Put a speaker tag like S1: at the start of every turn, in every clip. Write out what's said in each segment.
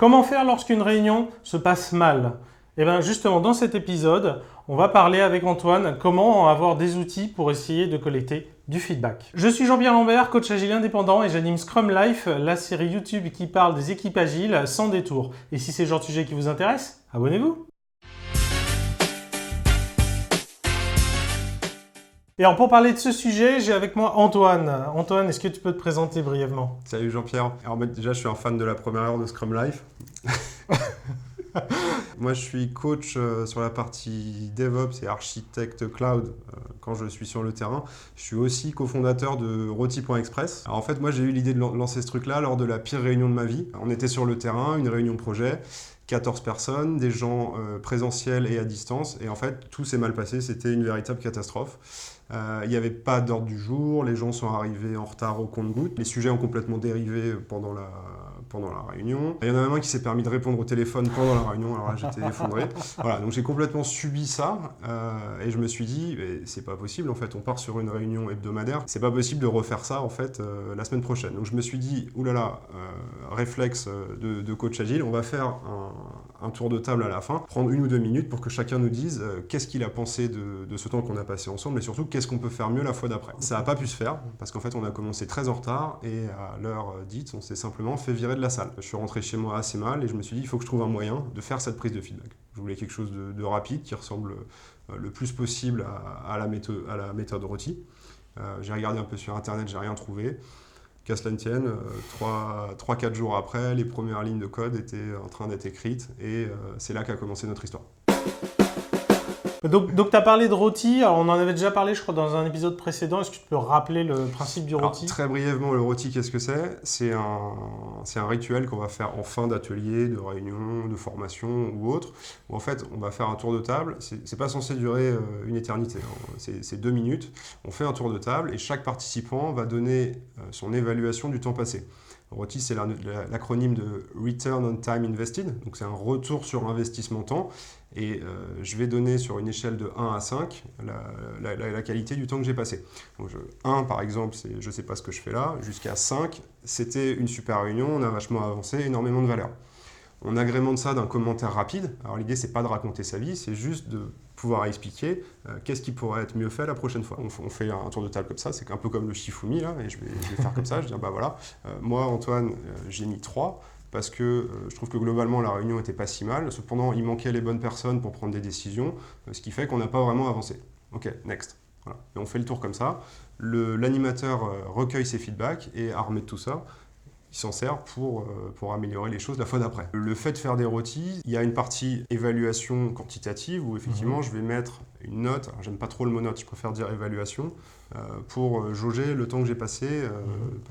S1: Comment faire lorsqu'une réunion se passe mal? Eh bien justement, dans cet épisode, on va parler avec Antoine comment avoir des outils pour essayer de collecter du feedback. Je suis Jean-Pierre Lambert, coach agile indépendant et j'anime Scrum Life, la série YouTube qui parle des équipes agiles sans détour. Et si c'est le genre de sujet qui vous intéresse, abonnez-vous! Et alors pour parler de ce sujet, j'ai avec moi Antoine. Antoine, est-ce que tu peux te présenter brièvement?
S2: Salut Jean-Pierre. Alors déjà, je suis un fan de la première heure de Scrum Life. Moi, je suis coach sur la partie DevOps et architecte cloud quand je suis sur le terrain. Je suis aussi cofondateur de Roti.express. Alors en fait, moi, j'ai eu l'idée de lancer ce truc-là lors de la pire réunion de ma vie. On était sur le terrain, une réunion projet, 14 personnes, des gens présentiels et à distance. Et en fait, tout s'est mal passé. C'était une véritable catastrophe. Il n'y avait pas d'ordre du jour, les gens sont arrivés en retard au compte-gouttes, les sujets ont complètement dérivé pendant la réunion. Il y en a même un qui s'est permis de répondre au téléphone pendant la réunion, alors là j'étais effondré. Voilà, donc j'ai complètement subi ça et je me suis dit, c'est pas possible en fait, on part sur une réunion hebdomadaire, c'est pas possible de refaire ça en fait la semaine prochaine. Donc je me suis dit, oulala, réflexe de coach agile, on va faire un tour de table à la fin, prendre 1 ou 2 minutes pour que chacun nous dise qu'est-ce qu'il a pensé de ce temps qu'on a passé ensemble et surtout qu'est-ce qu'on peut faire mieux la fois d'après. Ça n'a pas pu se faire parce qu'en fait on a commencé très en retard et à l'heure dite on s'est simplement fait virer de la salle. Je suis rentré chez moi assez mal et je me suis dit il faut que je trouve un moyen de faire cette prise de feedback. Je voulais quelque chose de rapide qui ressemble le plus possible à la méthode Roti. J'ai regardé un peu sur internet, j'ai rien trouvé. Qu'à cela ne tienne, 3-4 jours après, les premières lignes de code étaient en train d'être écrites et c'est là qu'a commencé notre histoire.
S1: Donc tu as parlé de Roti, alors on en avait déjà parlé je crois dans un épisode précédent, est-ce que tu peux rappeler le principe du Roti?
S2: Très brièvement, le Roti, qu'est-ce que c'est? C'est un rituel qu'on va faire en fin d'atelier, de réunion, de formation ou autre, où en fait on va faire un tour de table, c'est pas censé durer une éternité, hein. C'est 2 minutes, on fait un tour de table et chaque participant va donner son évaluation du temps passé. Roti, c'est l'acronyme de Return on Time Invested, donc c'est un retour sur investissement temps. Et je vais donner sur une échelle de 1 à 5 la qualité du temps que j'ai passé. Donc 1 par exemple, c'est je ne sais pas ce que je fais là, jusqu'à 5, c'était une super réunion, on a vachement avancé, énormément de valeur. On agrémente ça d'un commentaire rapide. Alors l'idée, c'est pas de raconter sa vie, c'est juste de pouvoir expliquer qu'est-ce qui pourrait être mieux fait la prochaine fois. On fait un tour de table comme ça, c'est un peu comme le Shifumi, là, et je vais faire comme ça, je vais dire, bah voilà, moi Antoine, j'ai mis 3, parce que je trouve que globalement la réunion n'était pas si mal, cependant il manquait les bonnes personnes pour prendre des décisions, ce qui fait qu'on n'a pas vraiment avancé. Ok, next. Voilà. Et on fait le tour comme ça, l'animateur recueille ses feedbacks et armé de tout ça, il s'en sert pour améliorer les choses la fois d'après. Le fait de faire des rotis, il y a une partie évaluation quantitative où effectivement je vais mettre une note, alors j'aime pas trop le mot note, je préfère dire évaluation, pour jauger le temps que j'ai passé,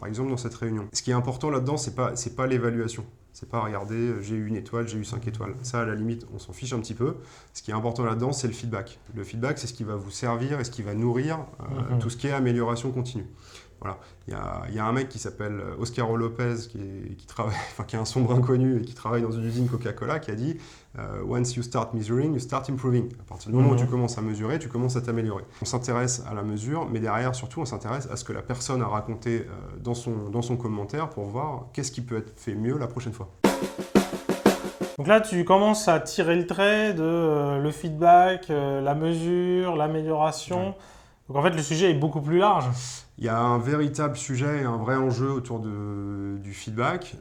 S2: par exemple dans cette réunion. Ce qui est important là-dedans, c'est pas l'évaluation. C'est pas regarder, j'ai eu 1 étoile, j'ai eu 5 étoiles. Ça, à la limite, on s'en fiche un petit peu. Ce qui est important là-dedans, c'est le feedback. Le feedback, c'est ce qui va vous servir et ce qui va nourrir tout ce qui est amélioration continue. Voilà. Il y a un mec qui s'appelle Oscaro Lopez, qui est un sombre inconnu et qui travaille dans une usine Coca-Cola, qui a dit Once you start measuring, you start improving. À partir du moment où tu commences à mesurer, tu commences à t'améliorer. On s'intéresse à la mesure, mais derrière, surtout, on s'intéresse à ce que la personne a raconté dans son commentaire pour voir qu'est-ce qui peut être fait mieux la prochaine fois.
S1: Donc là, tu commences à tirer le trait de le feedback, la mesure, l'amélioration. Ouais. Donc en fait, le sujet est beaucoup plus large.
S2: Il y a un véritable sujet et un vrai enjeu autour du feedback.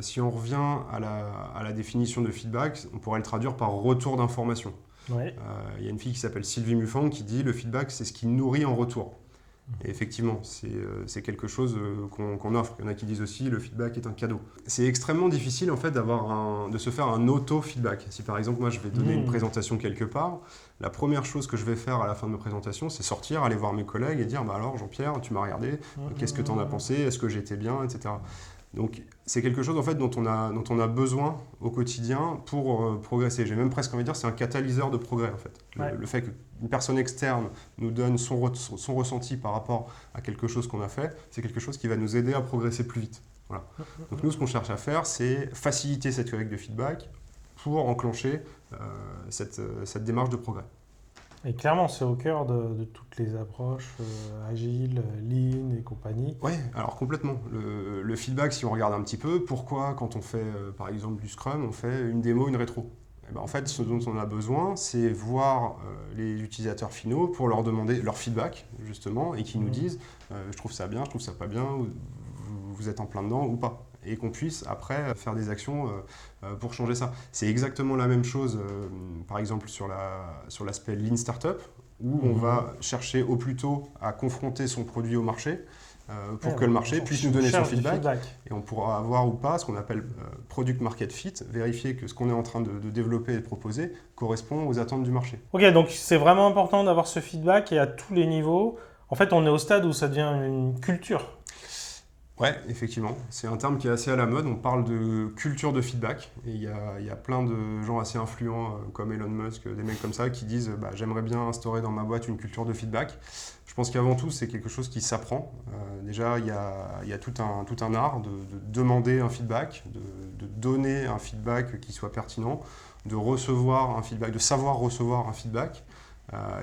S2: Si on revient à la définition de feedback, on pourrait le traduire par retour d'information. Ouais. Il y a une fille qui s'appelle Sylvie Muffang qui dit « le feedback, c'est ce qui nourrit en retour ». Et effectivement, c'est quelque chose qu'on offre. Il y en a qui disent aussi le feedback est un cadeau. C'est extrêmement difficile en fait de se faire un auto-feedback. Si par exemple moi je vais donner une présentation quelque part, la première chose que je vais faire à la fin de ma présentation, c'est sortir, aller voir mes collègues et dire bah alors Jean-Pierre, tu m'as regardé, qu'est-ce que tu en as pensé, est-ce que j'étais bien, etc. Donc c'est quelque chose en fait dont on a besoin au quotidien pour progresser. J'ai même presque envie de dire c'est un catalyseur de progrès en fait. Le fait qu'une personne externe nous donne son ressenti par rapport à quelque chose qu'on a fait, c'est quelque chose qui va nous aider à progresser plus vite. Voilà. Donc nous ce qu'on cherche à faire c'est faciliter cette collecte de feedback pour enclencher cette démarche de progrès.
S1: Et clairement, c'est au cœur de toutes les approches agiles, lean et compagnie.
S2: Oui, alors complètement. Le feedback, si on regarde un petit peu, pourquoi quand on fait par exemple du Scrum, on fait une démo, une rétro? Eh ben, en fait, ce dont on a besoin, c'est voir les utilisateurs finaux pour leur demander leur feedback, justement, et qu'ils nous disent je trouve ça bien, je trouve ça pas bien, vous êtes en plein dedans ou pas. Et qu'on puisse après faire des actions pour changer ça. C'est exactement la même chose, par exemple, sur l'aspect Lean Startup, où on va chercher au plus tôt à confronter son produit au marché pour que le marché puisse nous donner son feedback. Et on pourra avoir ou pas ce qu'on appelle Product Market Fit, vérifier que ce qu'on est en train de développer et de proposer correspond aux attentes du marché.
S1: Ok, donc c'est vraiment important d'avoir ce feedback et à tous les niveaux. En fait, on est au stade où ça devient une culture.
S2: Ouais, effectivement. C'est un terme qui est assez à la mode. On parle de culture de feedback. Et il y a plein de gens assez influents comme Elon Musk, des mecs comme ça, qui disent j'aimerais bien instaurer dans ma boîte une culture de feedback. Je pense qu'avant tout, c'est quelque chose qui s'apprend. Déjà, il y a tout un art de demander un feedback, de donner un feedback qui soit pertinent, de recevoir un feedback, de savoir recevoir un feedback.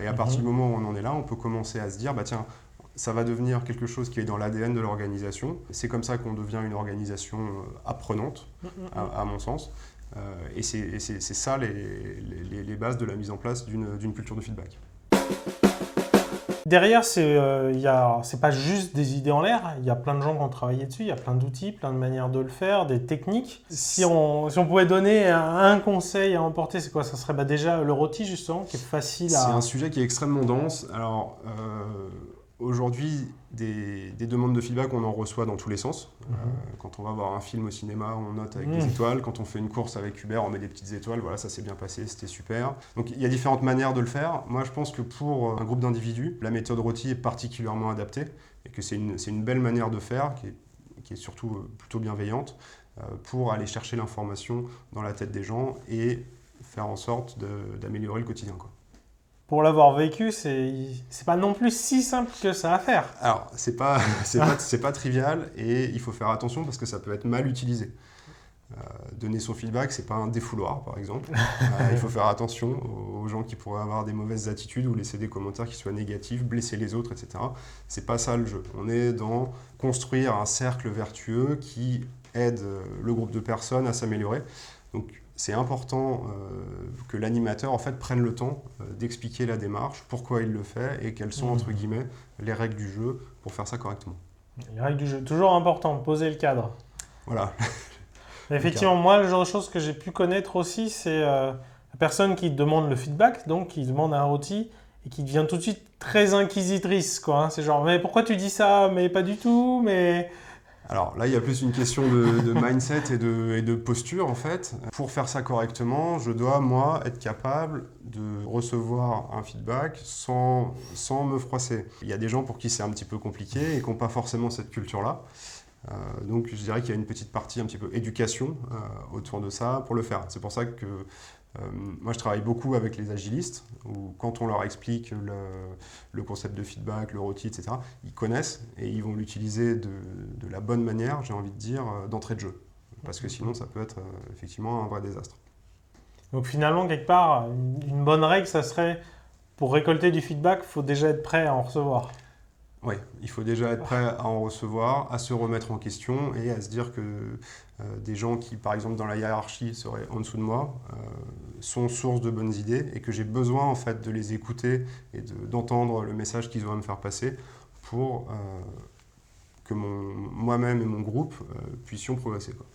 S2: Et à partir du moment où on en est là, on peut commencer à se dire tiens, ça va devenir quelque chose qui est dans l'ADN de l'organisation. C'est comme ça qu'on devient une organisation apprenante, à mon sens. Et c'est ça les bases de la mise en place d'une culture de feedback.
S1: Derrière, c'est pas juste des idées en l'air. Il y a plein de gens qui ont travaillé dessus. Il y a plein d'outils, plein de manières de le faire, des techniques. Si on pouvait donner un conseil à emporter, c'est quoi? Ça serait déjà le rôti, justement, qui est facile à...
S2: C'est un sujet qui est extrêmement dense. Alors... Aujourd'hui, des demandes de feedback, on en reçoit dans tous les sens. Quand on va voir un film au cinéma, on note avec des étoiles. Quand on fait une course avec Uber, on met des petites étoiles. Voilà, ça s'est bien passé, c'était super. Donc il y a différentes manières de le faire. Moi, je pense que pour un groupe d'individus, la méthode rôti est particulièrement adaptée et que c'est une belle manière de faire qui est surtout plutôt bienveillante pour aller chercher l'information dans la tête des gens et faire en sorte d'améliorer le quotidien, quoi.
S1: Pour l'avoir vécu, c'est pas non plus si simple que ça à faire.
S2: Alors, c'est pas trivial et il faut faire attention parce que ça peut être mal utilisé. Donner son feedback, c'est pas un défouloir, par exemple. Il faut faire attention aux gens qui pourraient avoir des mauvaises attitudes ou laisser des commentaires qui soient négatifs, blesser les autres, etc. C'est pas ça le jeu. On est dans construire un cercle vertueux qui aide le groupe de personnes à s'améliorer. Donc, c'est important que l'animateur en fait, prenne le temps d'expliquer la démarche, pourquoi il le fait et quelles sont, entre guillemets, les règles du jeu pour faire ça correctement.
S1: Les règles du jeu, toujours important, poser le cadre.
S2: Voilà.
S1: Effectivement, moi, le genre de choses que j'ai pu connaître aussi, c'est la personne qui demande le feedback, donc qui demande un rôti et qui devient tout de suite très inquisitrice, quoi. C'est genre, mais pourquoi tu dis ça? Mais pas du tout, mais...
S2: Alors là, il y a plus une question de mindset et de posture, en fait. Pour faire ça correctement, je dois, moi, être capable de recevoir un feedback sans me froisser. Il y a des gens pour qui c'est un petit peu compliqué et qui n'ont pas forcément cette culture-là. Donc je dirais qu'il y a une petite partie un petit peu éducation autour de ça pour le faire. C'est pour ça que moi je travaille beaucoup avec les agilistes où quand on leur explique le concept de feedback, le rôti, etc., ils connaissent et ils vont l'utiliser de la bonne manière, j'ai envie de dire, d'entrée de jeu. Parce que sinon ça peut être effectivement un vrai désastre.
S1: Donc finalement, quelque part, une bonne règle, ça serait pour récolter du feedback, il faut déjà être prêt à en recevoir.
S2: Oui, il faut déjà être prêt à en recevoir, à se remettre en question et à se dire que des gens qui, par exemple, dans la hiérarchie seraient en dessous de moi, sont source de bonnes idées et que j'ai besoin en fait de les écouter et d'entendre le message qu'ils ont à me faire passer pour que moi-même et mon groupe puissions progresser, quoi.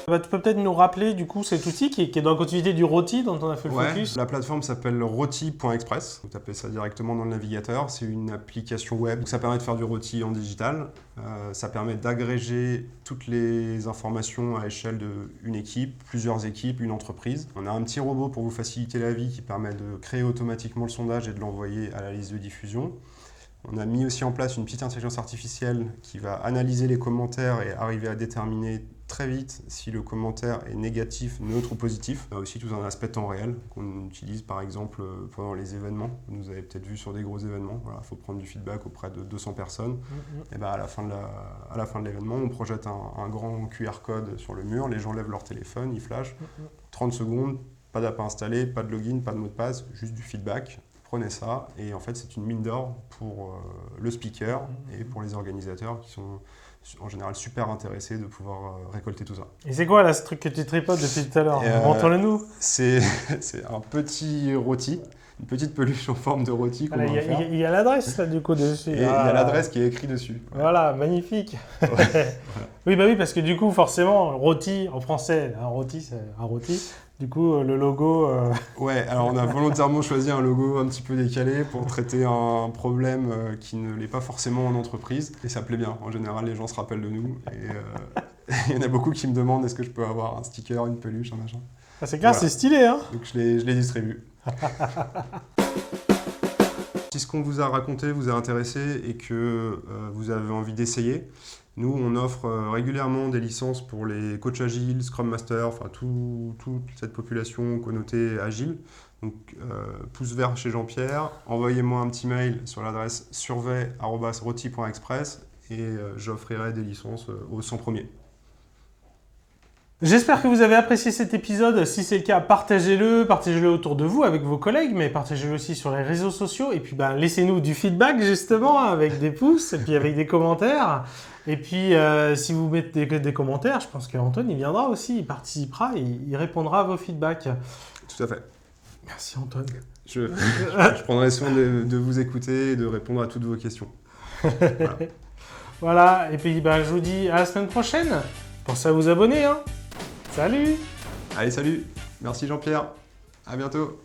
S1: Tu peux peut-être nous rappeler du coup cet outil qui est dans la continuité du rôti dont on a fait le focus.
S2: La plateforme s'appelle rôti.express. Vous tapez ça directement dans le navigateur. C'est une application web. Donc, ça permet de faire du rôti en digital. Ça permet d'agréger toutes les informations à échelle d'une équipe, plusieurs équipes, une entreprise. On a un petit robot pour vous faciliter la vie qui permet de créer automatiquement le sondage et de l'envoyer à la liste de diffusion. On a mis aussi en place une petite intelligence artificielle qui va analyser les commentaires et arriver à déterminer très vite si le commentaire est négatif, neutre ou positif. On a aussi tout un aspect temps réel qu'on utilise par exemple pendant les événements. Vous avez peut-être vu sur des gros événements. Voilà, faut prendre du feedback auprès de 200 personnes. Et à la fin de l'événement, on projette un grand QR code sur le mur. Les gens lèvent leur téléphone, ils flashent. 30 secondes, Pas d'app à installer, pas de login, pas de mot de passe, juste du feedback. Prenez ça et en fait c'est une mine d'or pour le speaker et pour les organisateurs qui sont en général super intéressés de pouvoir récolter tout ça.
S1: Et c'est quoi là ce truc que tu tripotes depuis tout à l'heure? Montre-le nous.
S2: C'est un petit rôti, une petite peluche en forme de rôti qu'on va faire.
S1: Il y a l'adresse là du coup dessus.
S2: Et il y a l'adresse qui est écrite dessus.
S1: Voilà, magnifique.
S2: Ouais.
S1: Oui, bah oui, parce que du coup, forcément, rôti en français, un rôti, c'est un rôti. Du coup, le logo.
S2: Ouais, alors on a volontairement choisi un logo un petit peu décalé pour traiter un problème qui ne l'est pas forcément en entreprise. Et ça plaît bien. En général, les gens se rappellent de nous. Et il y en a beaucoup qui me demandent est-ce que je peux avoir un sticker, une peluche, un machin.
S1: Ah, c'est clair, voilà. C'est stylé, hein.
S2: Donc je les distribue. Si ce qu'on vous a raconté vous a intéressé et que vous avez envie d'essayer, nous, on offre régulièrement des licences pour les coachs agiles, Scrum Master, enfin toute cette population connotée agile. Donc, pouce vert chez Jean-Pierre, envoyez-moi un petit mail sur l'adresse survey@roti.express et j'offrirai des licences aux 100 premiers.
S1: J'espère que vous avez apprécié cet épisode. Si c'est le cas, partagez-le autour de vous avec vos collègues, mais partagez-le aussi sur les réseaux sociaux. Et puis, laissez-nous du feedback justement avec des pouces et puis avec des commentaires. Et puis, si vous mettez des commentaires, je pense qu'Antoine, il viendra aussi, il participera, il répondra à vos feedbacks.
S2: Tout à fait.
S1: Merci Antoine.
S2: Je prendrai soin de vous écouter et de répondre à toutes vos questions. Voilà.
S1: Voilà, et puis je vous dis à la semaine prochaine. Pensez à vous abonner, hein. Salut!
S2: Allez, salut! Merci Jean-Pierre. À bientôt.